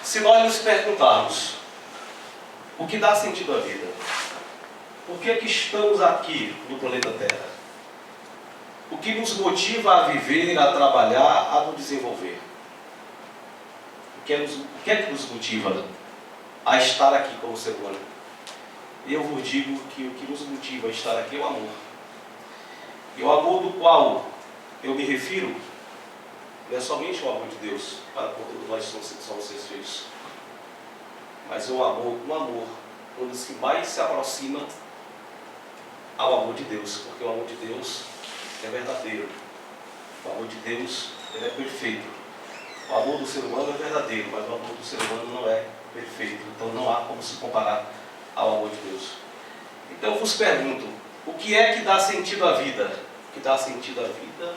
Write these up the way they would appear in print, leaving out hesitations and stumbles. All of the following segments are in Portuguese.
Se nós nos perguntarmos o que dá sentido à vida, por que é que estamos aqui no planeta Terra? O que nos motiva a viver, a trabalhar, a nos desenvolver? O que é que nos motiva a estar aqui como ser humano? Eu vos digo que o que nos motiva a estar aqui é o amor. E o amor do qual eu me refiro não é somente o amor de Deus, para quando nós somos seus filhos, mas é um amor um dos que mais se aproxima ao amor de Deus, porque o amor de Deus é verdadeiro. O amor de Deus, ele é perfeito. O amor do ser humano é verdadeiro, mas o amor do ser humano não é perfeito. Então não há como se comparar ao amor de Deus. Então eu vos pergunto, o que é que dá sentido à vida? O que dá sentido à vida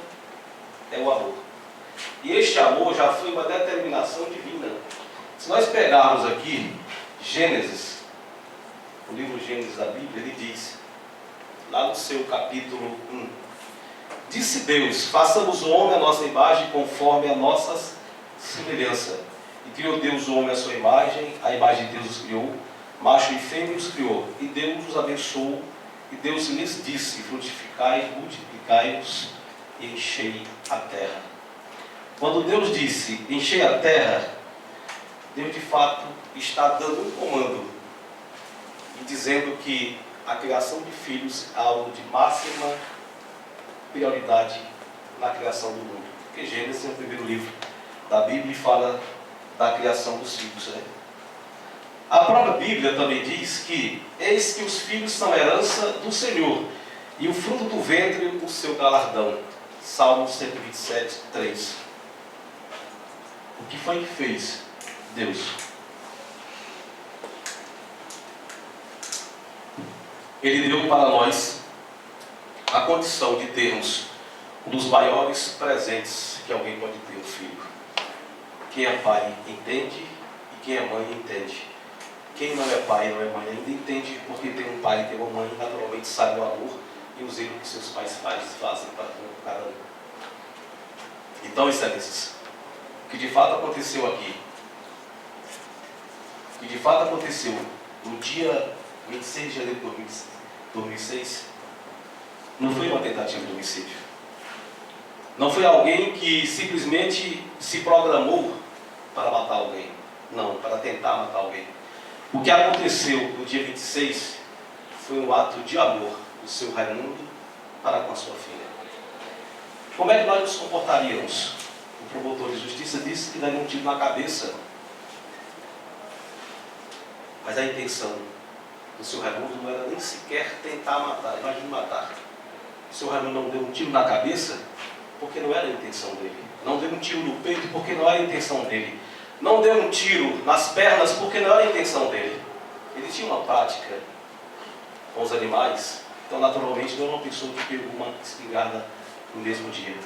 é o amor. E este amor já foi uma determinação divina. Se nós pegarmos aqui Gênesis, o livro Gênesis da Bíblia, ele diz, lá no seu capítulo 1, disse Deus, façamos o homem à nossa imagem, conforme a nossa semelhança. E criou Deus o homem à sua imagem, a imagem de Deus os criou, macho e fêmea os criou. E Deus os abençoou, e Deus lhes disse, frutificai, multiplicai-vos e enchei a terra. Quando Deus disse, enchei a terra, Deus de fato está dando um comando e dizendo que a criação de filhos é algo de máxima prioridade na criação do mundo. Porque Gênesis é o primeiro livro da Bíblia e fala da criação dos filhos. A própria Bíblia também diz que eis que os filhos são herança do Senhor e o fruto do ventre o seu galardão. Salmo 127, 3. O que foi que fez Deus? Ele deu para nós a condição de termos um dos maiores presentes que alguém pode ter, o filho. Quem é pai entende e quem é mãe entende. Quem não é pai e não é mãe ainda entende, porque tem um pai e tem uma mãe, naturalmente sabe o amor e o zelo que seus pais fazem para com cada um. Então, excelências, o que de fato aconteceu aqui, o que de fato aconteceu no dia 26 de janeiro de 2006, não foi uma tentativa de homicídio. Não foi alguém que simplesmente se programou para matar alguém. Não, para tentar matar alguém. O que aconteceu no dia 26 foi um ato de amor do seu Raimundo para com a sua filha. Como é que nós nos comportaríamos? O promotor de justiça disse que daria um tiro na cabeça. Mas a intenção do seu Raimundo não era nem sequer tentar matar. Imagine matar. O seu Raimundo não deu um tiro na cabeça porque não era a intenção dele. Não deu um tiro no peito porque não era a intenção dele. Não deu um tiro nas pernas porque não era a intenção dele. Ele tinha uma prática com os animais, então naturalmente não era uma pessoa que pegou uma espingarda no mesmo dia.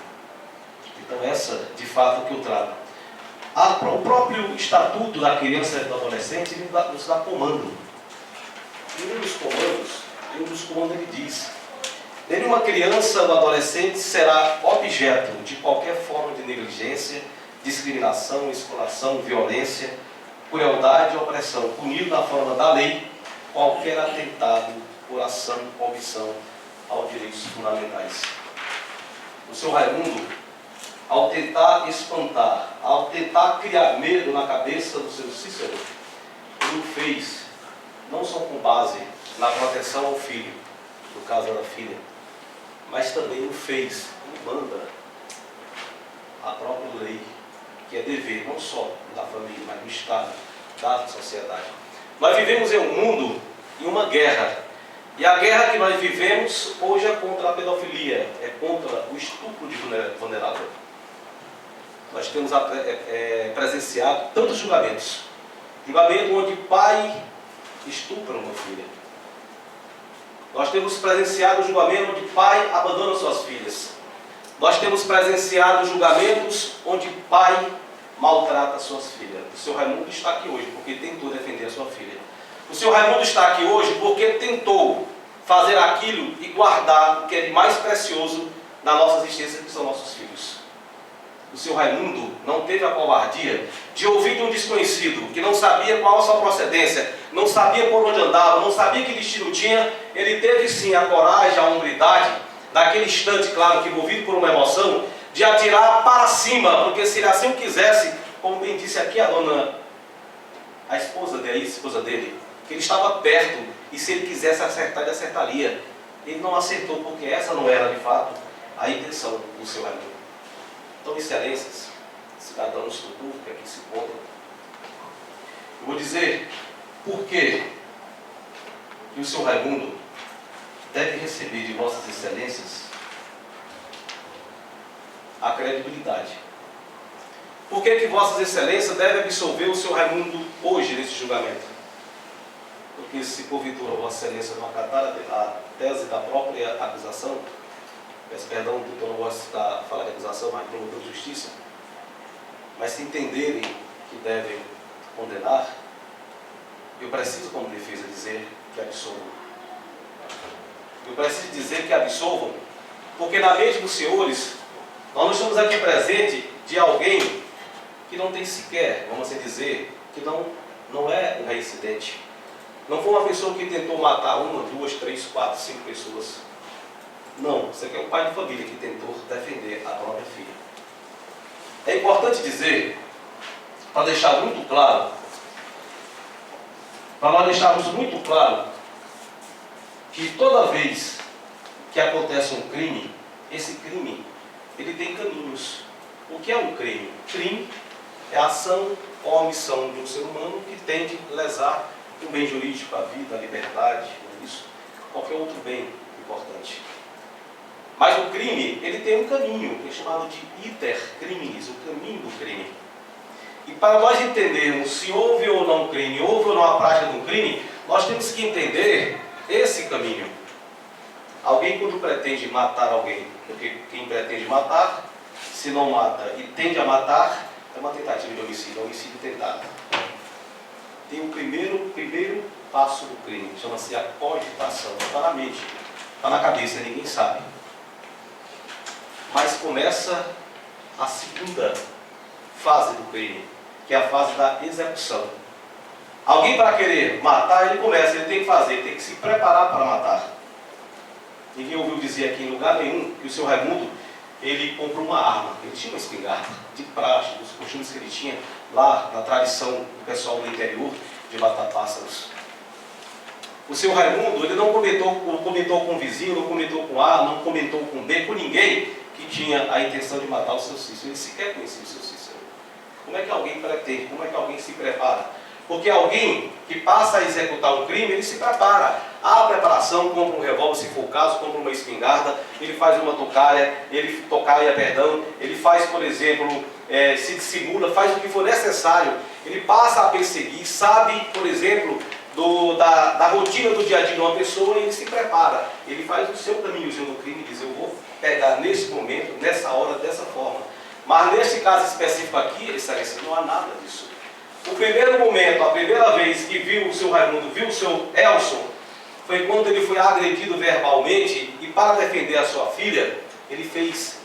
Então essa, de fato, é o que eu trago. O próprio estatuto da criança e do adolescente nos dá comando. E um dos comandos ele diz: nenhuma criança ou adolescente será objeto de qualquer forma de negligência, discriminação, exploração, violência, crueldade ou opressão, punido na forma da lei qualquer atentado por ação ou omissão aos direitos fundamentais. O seu Raimundo, ao tentar espantar, ao tentar criar medo na cabeça do seu Cícero, ele o fez não só com base na proteção ao filho, no caso da filha, mas também o fez, o manda a própria lei, que é dever não só da família, mas do Estado, da sociedade. Nós vivemos em um mundo, em uma guerra, e a guerra que nós vivemos hoje é contra a pedofilia, é contra o estupro de vulnerável. Nós temos presenciado tantos julgamentos. Julgamento onde pai estupra uma filha. Nós temos presenciado julgamento onde pai abandona suas filhas. Nós temos presenciado julgamentos onde pai maltrata suas filhas. O seu Raimundo está aqui hoje porque tentou defender a sua filha. O seu Raimundo está aqui hoje porque tentou fazer aquilo e guardar o que é de mais precioso na nossa existência, que são nossos filhos. o seu Raimundo não teve a covardia de ouvir de um desconhecido que não sabia qual a sua procedência, não sabia por onde andava, não sabia que destino tinha. Ele teve sim a coragem, a hombridade, naquele instante, claro que movido por uma emoção, de atirar para cima, porque se ele assim o quisesse, como bem disse aqui a esposa dele, que ele estava perto, e se ele quisesse acertar, ele acertaria. Ele não acertou, porque essa não era de fato a intenção do seu Raimundo. Então, excelências, cidadãos do povo que aqui se encontram, eu vou dizer por que o seu Raimundo deve receber de vossas excelências a credibilidade. Por que vossas excelências devem absolver o seu Raimundo hoje nesse julgamento? Porque se porventura vossa excelência não acatar a tese da própria acusação, peço perdão porque eu não gosto de falar de acusação, mas promotor de justiça, mas se entenderem que devem condenar, eu preciso, como defesa, dizer que absolvam. Eu preciso dizer que absolvam, porque na mente dos senhores, nós não estamos aqui presentes de alguém que não tem sequer, vamos assim dizer, que não é um reincidente. Não foi uma pessoa que tentou matar uma, duas, três, quatro, cinco pessoas. Não, isso aqui é um pai de família que tentou defender a própria filha. É importante dizer, para deixar muito claro, para nós deixarmos muito claro, que toda vez que acontece um crime, esse crime, ele tem caminhos. O que é um crime? Crime é a ação ou a omissão de um ser humano que tende a lesar um bem jurídico, a vida, a liberdade, isso, qualquer outro bem importante. Mas o crime, ele tem um caminho, que é chamado de iter criminis, o caminho do crime. E para nós entendermos se houve ou não crime, houve ou não a prática de um crime, nós temos que entender esse caminho. Alguém quando pretende matar alguém, porque quem pretende matar, se não mata e tende a matar, é uma tentativa de homicídio, é um homicídio tentado. Tem o primeiro passo do crime, chama-se a cogitação, está na mente, está na cabeça, ninguém sabe. Mas começa a segunda fase do crime, que é a fase da execução. Alguém para querer matar, ele tem que fazer, tem que se preparar para matar. Ninguém ouviu dizer aqui em lugar nenhum que o seu Raimundo, ele comprou uma arma, ele tinha uma espingarda de praxe, dos costumes que ele tinha lá na tradição do pessoal do interior de matar pássaros. O seu Raimundo, ele não comentou com o vizinho, não comentou com A, não comentou com B, com ninguém que tinha a intenção de matar o seu Cícero. Ele sequer conhecia o seu Cícero. Como é que alguém pretende? Como é que alguém se prepara? Porque alguém que passa a executar um crime, ele se prepara. Há a preparação, compra um revólver, se for o caso, compra uma espingarda, ele faz uma tocaia, ele faz, por exemplo, se dissimula, faz o que for necessário. Ele passa a perseguir, sabe, por exemplo, da rotina do dia a dia de uma pessoa, e ele se prepara. Ele faz o seu caminhozinho do crime e diz, eu vou pegar nesse momento, nessa hora, dessa forma. Mas nesse caso específico aqui, excelência, não há nada disso. O primeiro momento, a primeira vez que viu o seu Raimundo, viu o seu Elson, foi quando ele foi agredido verbalmente, e para defender a sua filha, ele fez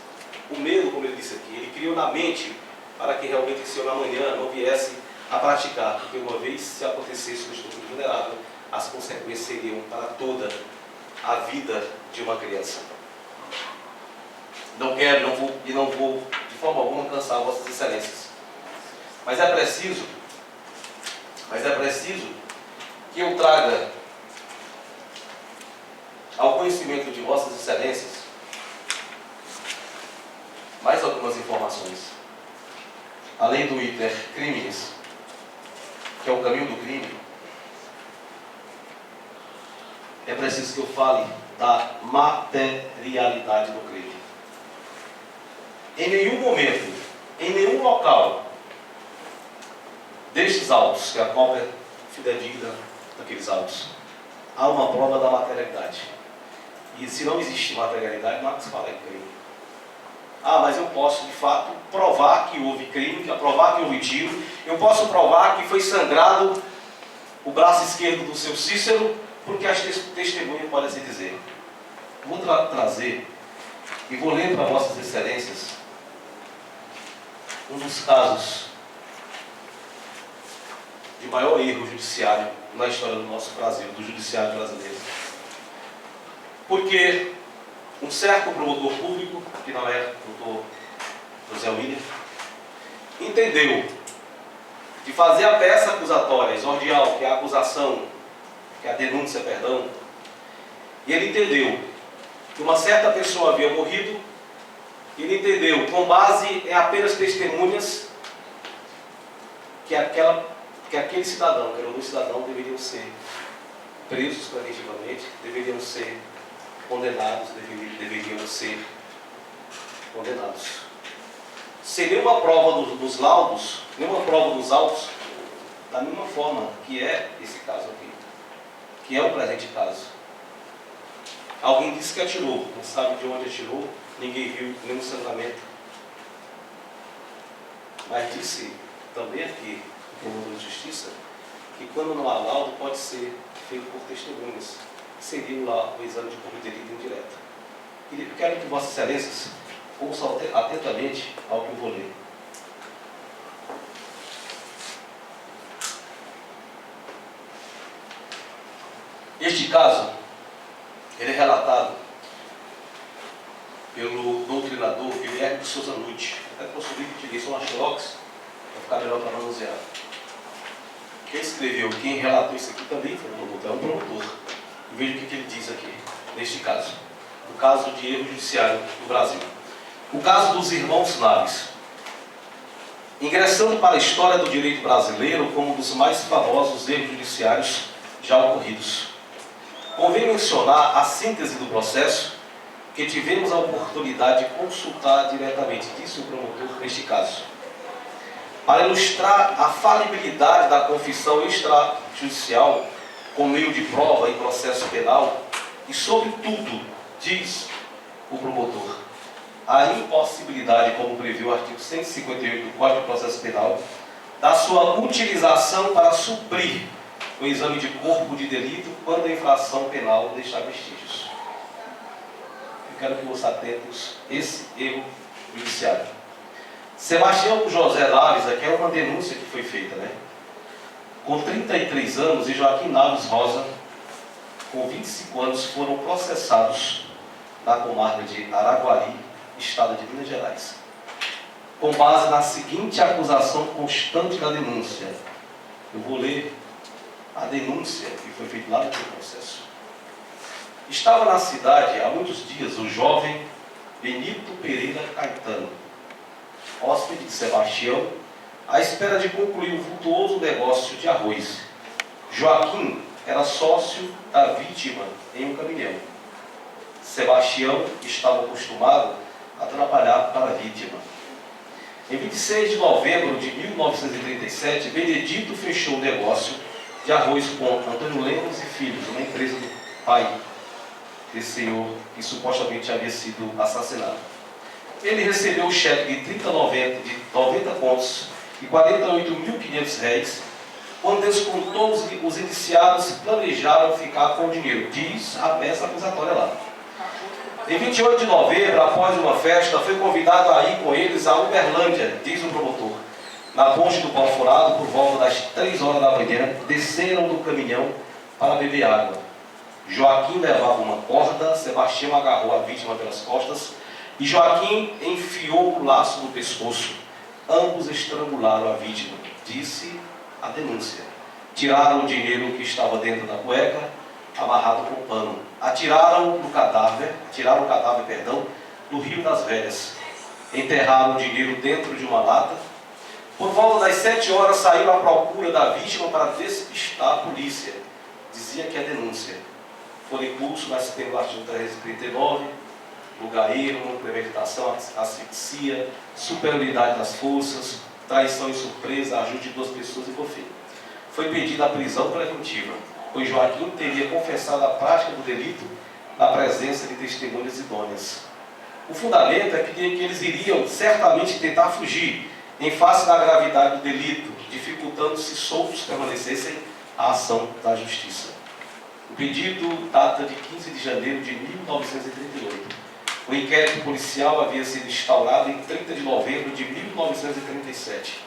o medo, como ele disse aqui, ele criou na mente para que realmente esse senhor amanhã não viesse a praticar, porque uma vez se acontecesse no estupro vulnerável, as consequências seriam para toda a vida de uma criança. Não quero, não vou de forma alguma cansar vossas excelências. Mas é preciso que eu traga ao conhecimento de vossas excelências mais algumas informações. Além do iter criminis, que é o caminho do crime, é preciso que eu fale da materialidade do crime. Em nenhum momento, em nenhum local destes autos, que é a cópia fidedigna daqueles autos, há uma prova da materialidade. E se não existe materialidade, não há que se falar em crime. Ah, mas eu posso, de fato, provar que houve crime, provar que houve tiro, eu posso provar que foi sangrado o braço esquerdo do seu Cícero, porque as testemunhas podem se dizer. Vou trazer e vou ler para vossas excelências um dos casos de maior erro judiciário na história do nosso Brasil, do judiciário brasileiro. Porque um certo promotor público, que não é o doutor José William, entendeu de fazer a peça acusatória, exordial, que é a acusação, que é a denúncia, perdão, e ele entendeu que uma certa pessoa havia morrido, e ele entendeu, com base em apenas testemunhas, que aquele cidadão, que era um cidadão, deveriam ser presos preventivamente, deveriam ser condenados, deveriam ser condenados. Sem nenhuma prova dos laudos, nenhuma prova dos autos, da mesma forma que é esse caso aqui, que é o presente caso. Alguém disse que atirou, não sabe de onde atirou, ninguém viu nenhum sangramento. Mas disse também aqui, o promotor de justiça, que quando não há laudo pode ser feito por testemunhas, que seria lá o exame de corpo de delito indireto. E quero que Vossas Excelências ouçam atentamente ao que eu vou ler. Este caso, ele é relatado pelo doutrinador Guilherme de Souza Nutti. Até posso vir que utilizam uma xerox, para ficar melhor para manusear. Quem escreveu, quem relatou isso aqui também foi um promotor. E veja o que ele diz aqui, neste caso. O caso de erro judiciário do Brasil. O caso dos irmãos Naves. Ingressando para a história do direito brasileiro como um dos mais famosos erros judiciários já ocorridos. Convém mencionar a síntese do processo que tivemos a oportunidade de consultar diretamente, disse o promotor neste caso, para ilustrar a falibilidade da confissão extrajudicial como meio de prova em processo penal e, sobretudo, diz o promotor, a impossibilidade, como previu o artigo 158 do Código de Processo Penal, da sua utilização para suprir o exame de corpo de delito quando a infração penal deixar vestígios. Eu quero que vocês atentos esse erro judiciário. Sebastião José Naves, aqui é uma denúncia que foi feita, né? Com 33 anos, e Joaquim Naves Rosa, com 25 anos, foram processados na comarca de Araguari, estado de Minas Gerais, com base na seguinte acusação constante da denúncia. Eu vou ler a denúncia que foi feita lá no processo. Estava na cidade há muitos dias o jovem Benito Pereira Caetano, hóspede de Sebastião, à espera de concluir o vultuoso negócio de arroz. Joaquim era sócio da vítima em um caminhão. Sebastião estava acostumado a trabalhar para a vítima. Em 26 de novembro de 1937, Benedito fechou o negócio de arroz com Antônio Lemos e Filhos, uma empresa do pai desse senhor que supostamente havia sido assassinado. Ele recebeu o cheque de 90 contos e R$48.500, quando descontou os indiciados planejaram ficar com o dinheiro, diz a peça acusatória lá. Em 28 de novembro, após uma festa, foi convidado a ir com eles a Uberlândia, diz o promotor. Na ponte do Pau Furado, por volta das 3 horas da manhã, desceram do caminhão para beber água. Joaquim levava uma corda, Sebastião agarrou a vítima pelas costas e Joaquim enfiou o laço no pescoço. Ambos estrangularam a vítima, disse a denúncia. Tiraram o dinheiro que estava dentro da cueca, amarrado com pano. Tiraram o cadáver, do Rio das Velhas. Enterraram o dinheiro dentro de uma lata. Por volta das 7 horas saíram à procura da vítima para despistar a polícia. Dizia que a denúncia foi impulso, mas pelo artigo 339, lugarismo, premeditação, asfixia, superioridade das forças, traição e surpresa, ajude de 2 pessoas e por fim. Foi pedida a prisão preventiva, pois Joaquim teria confessado a prática do delito na presença de testemunhas idôneas. O fundamento é que eles iriam certamente tentar fugir em face da gravidade do delito, dificultando se soltos permanecessem a ação da justiça. O pedido data de 15 de janeiro de 1938. O inquérito policial havia sido instaurado em 30 de novembro de 1937.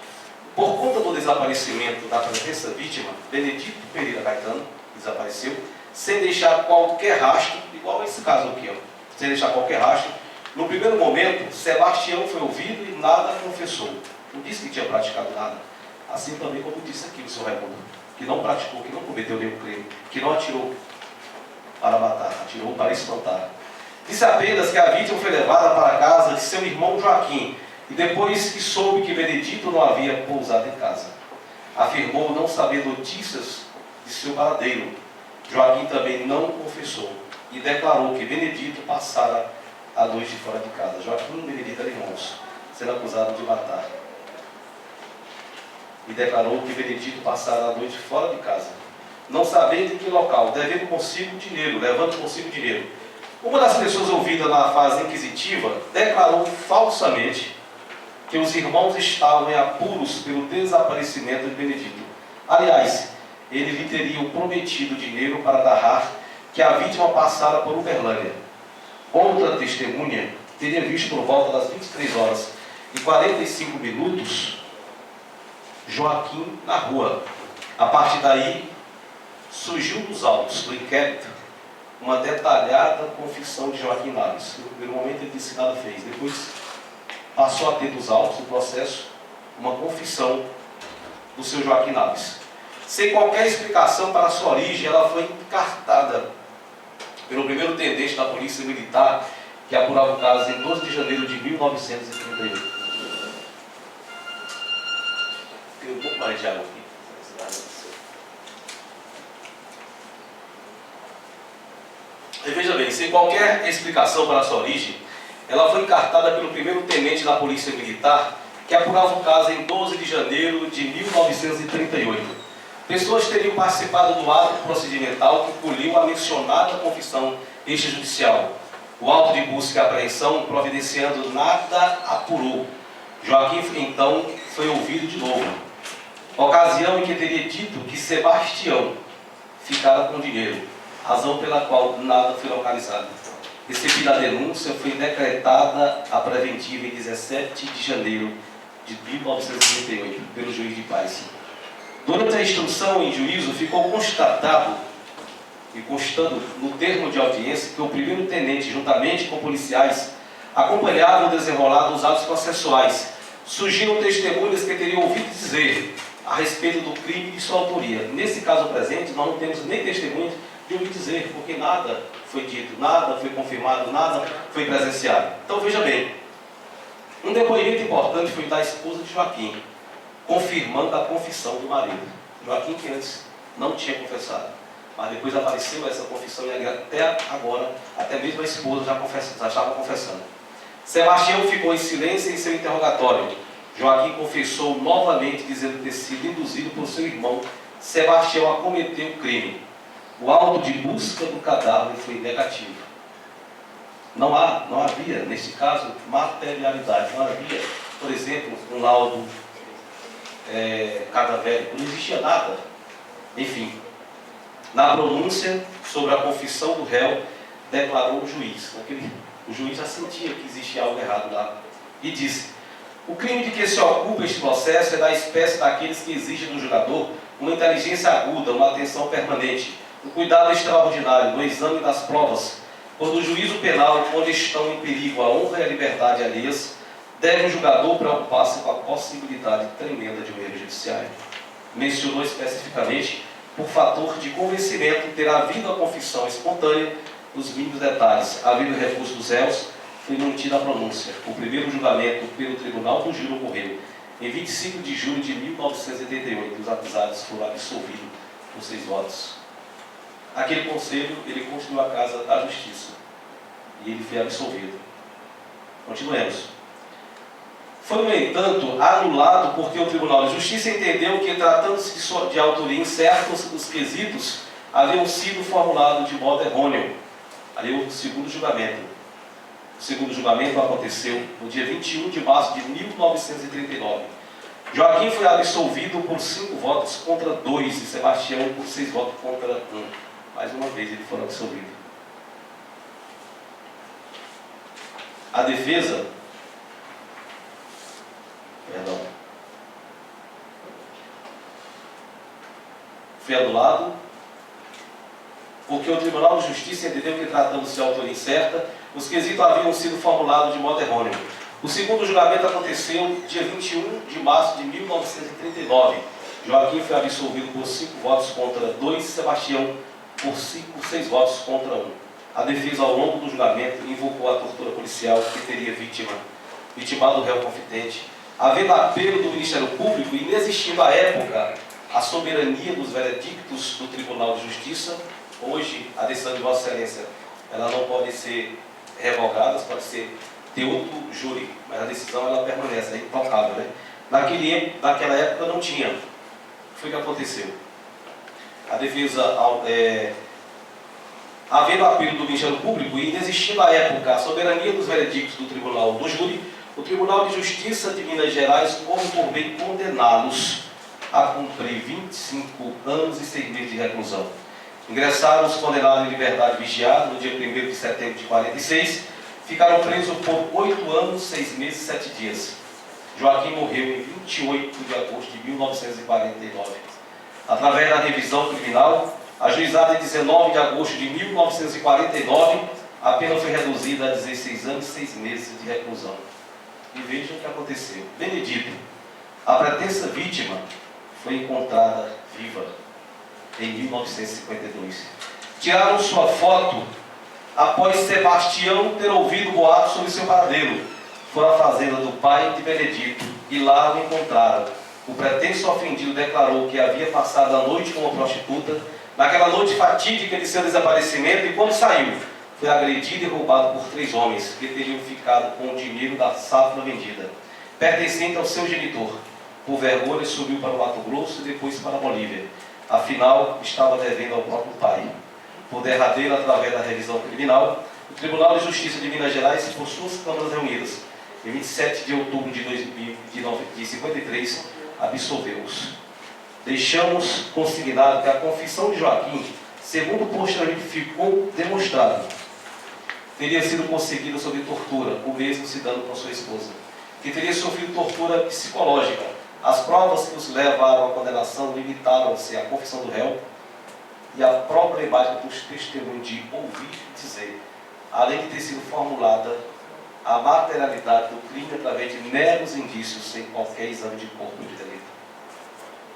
Por conta do desaparecimento da pretensa vítima, Benedito Pereira Caetano desapareceu, sem deixar qualquer rastro, igual a esse caso aqui, sem deixar qualquer rastro. No primeiro momento, Sebastião foi ouvido e nada confessou. Não disse que tinha praticado nada. Assim também como disse aqui o senhor Raimundo, que não praticou, que não cometeu nenhum crime, que não atirou para matar, atirou para espantar. Disse apenas que a vítima foi levada para a casa de seu irmão Joaquim, e depois que soube que Benedito não havia pousado em casa. Afirmou não saber notícias de seu paradeiro. Joaquim também não confessou, e declarou que Benedito passara a noite fora de casa. Joaquim e Benedito eram irmãos, sendo acusado de matar. E declarou que Benedito passara a noite fora de casa, não sabendo em que local, devendo consigo dinheiro, levando consigo dinheiro. Uma das pessoas ouvidas na fase inquisitiva declarou falsamente que os irmãos estavam em apuros pelo desaparecimento de Benedito. Aliás, ele lhe teriam prometido dinheiro para narrar que a vítima passara por Uberlândia. Outra testemunha teria visto por volta das 23 horas e 45 minutos Joaquim na rua. A partir daí, surgiu dos autos do inquérito uma detalhada confissão de Joaquim Naves. No primeiro momento ele disse que nada fez, depois passou a ter dos autos do processo uma confissão do seu Joaquim Naves. Sem qualquer explicação para a sua origem, ela foi encartada pelo primeiro tenente da Polícia Militar, que apurava o caso em 12 de janeiro de 1938. Tem um pouco mais de água aqui. E veja bem, sem qualquer explicação para a sua origem, ela foi encartada pelo primeiro tenente da Polícia Militar, que apurava o caso em 12 de janeiro de 1938. Pessoas teriam participado do ato procedimental que colheu a mencionada confissão extrajudicial. O auto de busca e apreensão, providenciando nada, apurou. Joaquim, então, foi ouvido de novo. Ocasião em que teria dito que Sebastião ficara com dinheiro, razão pela qual nada foi localizado. Recebida a denúncia, foi decretada a preventiva em 17 de janeiro de 1938, pelo juiz de paz. Durante a instrução em juízo, ficou constatado e constando no termo de audiência que o primeiro tenente, juntamente com policiais, acompanhavam o desenrolar dos atos processuais. Surgiram testemunhas que teriam ouvido dizer a respeito do crime e sua autoria. Nesse caso presente, nós não temos nem testemunhas de ouvir dizer, porque nada foi dito, nada foi confirmado, nada foi presenciado. Então veja bem, um depoimento importante foi da esposa de Joaquim, confirmando a confissão do marido. Joaquim, que antes não tinha confessado, mas depois apareceu essa confissão e até agora, até mesmo a esposa já estava confessando. Sebastião ficou em silêncio em seu interrogatório. Joaquim confessou novamente, dizendo ter sido induzido por seu irmão Sebastião a cometer o crime. O auto de busca do cadáver foi negativo. Não havia, nesse caso, materialidade. Não havia, por exemplo, um laudo cadavérico. Não existia nada. Enfim, na pronúncia sobre a confissão do réu, declarou o juiz. O juiz já sentia que existia algo errado lá. E disse: o crime de que se ocupa este processo é da espécie daqueles que exigem do julgador uma inteligência aguda, uma atenção permanente, um cuidado extraordinário no exame das provas, quando o juízo penal, onde estão em perigo a honra e a liberdade alheias, deve o julgador preocupar-se com a possibilidade tremenda de um erro judiciário. Mencionou especificamente, por fator de convencimento, ter havido a confissão espontânea nos mínimos detalhes. Havendo recurso dos réus, foi mantida a pronúncia. O primeiro julgamento pelo Tribunal do Júri ocorreu em 25 de julho de 1988. Os acusados foram absolvidos por 6 votos. Aquele conselho, ele construiu a casa da justiça. E ele foi absolvido. Continuemos. Foi, no entanto, anulado porque o Tribunal de Justiça entendeu que, tratando-se de autoria incerta, os quesitos haviam sido formulados de modo errôneo. Aí o segundo julgamento. O segundo julgamento aconteceu no dia 21 de março de 1939. Joaquim foi absolvido por 5 votos contra 2 e Sebastião por 6 votos contra 1. Mais uma vez ele foi absolvido. A defesa, foi anulado porque o Tribunal de Justiça entendeu que, tratando-se de autoria incerta, os quesitos haviam sido formulados de modo errôneo. O segundo julgamento aconteceu dia 21 de março de 1939. Joaquim foi absolvido por 5 votos contra 2, Sebastião por 6 votos contra 1. A defesa, ao longo do julgamento, invocou a tortura policial que teria vitimado o réu confidente, havendo apelo do Ministério Público e inexistindo à época a soberania dos veredictos do Tribunal de Justiça. Hoje, a decisão de Vossa Excelência, ela não pode ser revogada, pode ter outro júri, mas a decisão ela permanece, é intocável, né? Naquela época não tinha. Foi o que aconteceu. A defesa, havendo apelo do Ministério Público e inexistindo à época a soberania dos veredictos do Tribunal do Júri, o Tribunal de Justiça de Minas Gerais houve por bem condená-los a cumprir 25 anos e 6 meses de reclusão. Ingressaram os condenados em liberdade vigiada no dia 1º de setembro de 46, ficaram presos por 8 anos, 6 meses e 7 dias. Joaquim morreu em 28 de agosto de 1949. Através da revisão criminal, ajuizada em 19 de agosto de 1949, a pena foi reduzida a 16 anos e 6 meses de reclusão. E vejam o que aconteceu. Benedito, a pretensa vítima, foi encontrada viva em 1952. Tiraram sua foto após Sebastião ter ouvido boatos sobre seu paradeiro. Foram à fazenda do pai de Benedito e lá o encontraram. O pretenso ofendido declarou que havia passado a noite com uma prostituta, naquela noite fatídica de seu desaparecimento, e quando saiu, foi agredido e roubado por 3 homens que teriam ficado com o dinheiro da safra vendida, pertencente ao seu genitor. Por vergonha, subiu para o Mato Grosso e depois para a Bolívia. Afinal, estava devendo ao próprio pai. Por derradeiro, através da revisão criminal, o Tribunal de Justiça de Minas Gerais, por suas câmaras reunidas, em 27 de outubro de 1953, absolveu-os. Deixamos consignado que a confissão de Joaquim, segundo posteriormente ficou demonstrado, teria sido conseguida sob tortura, o mesmo se dando com sua esposa, que teria sofrido tortura psicológica. As provas que os levaram à condenação limitaram-se à confissão do réu e à própria imagem dos testemunhos de ouvir e dizer, além de ter sido formulada a materialidade do crime através de meros indícios, sem qualquer exame de corpo de delito.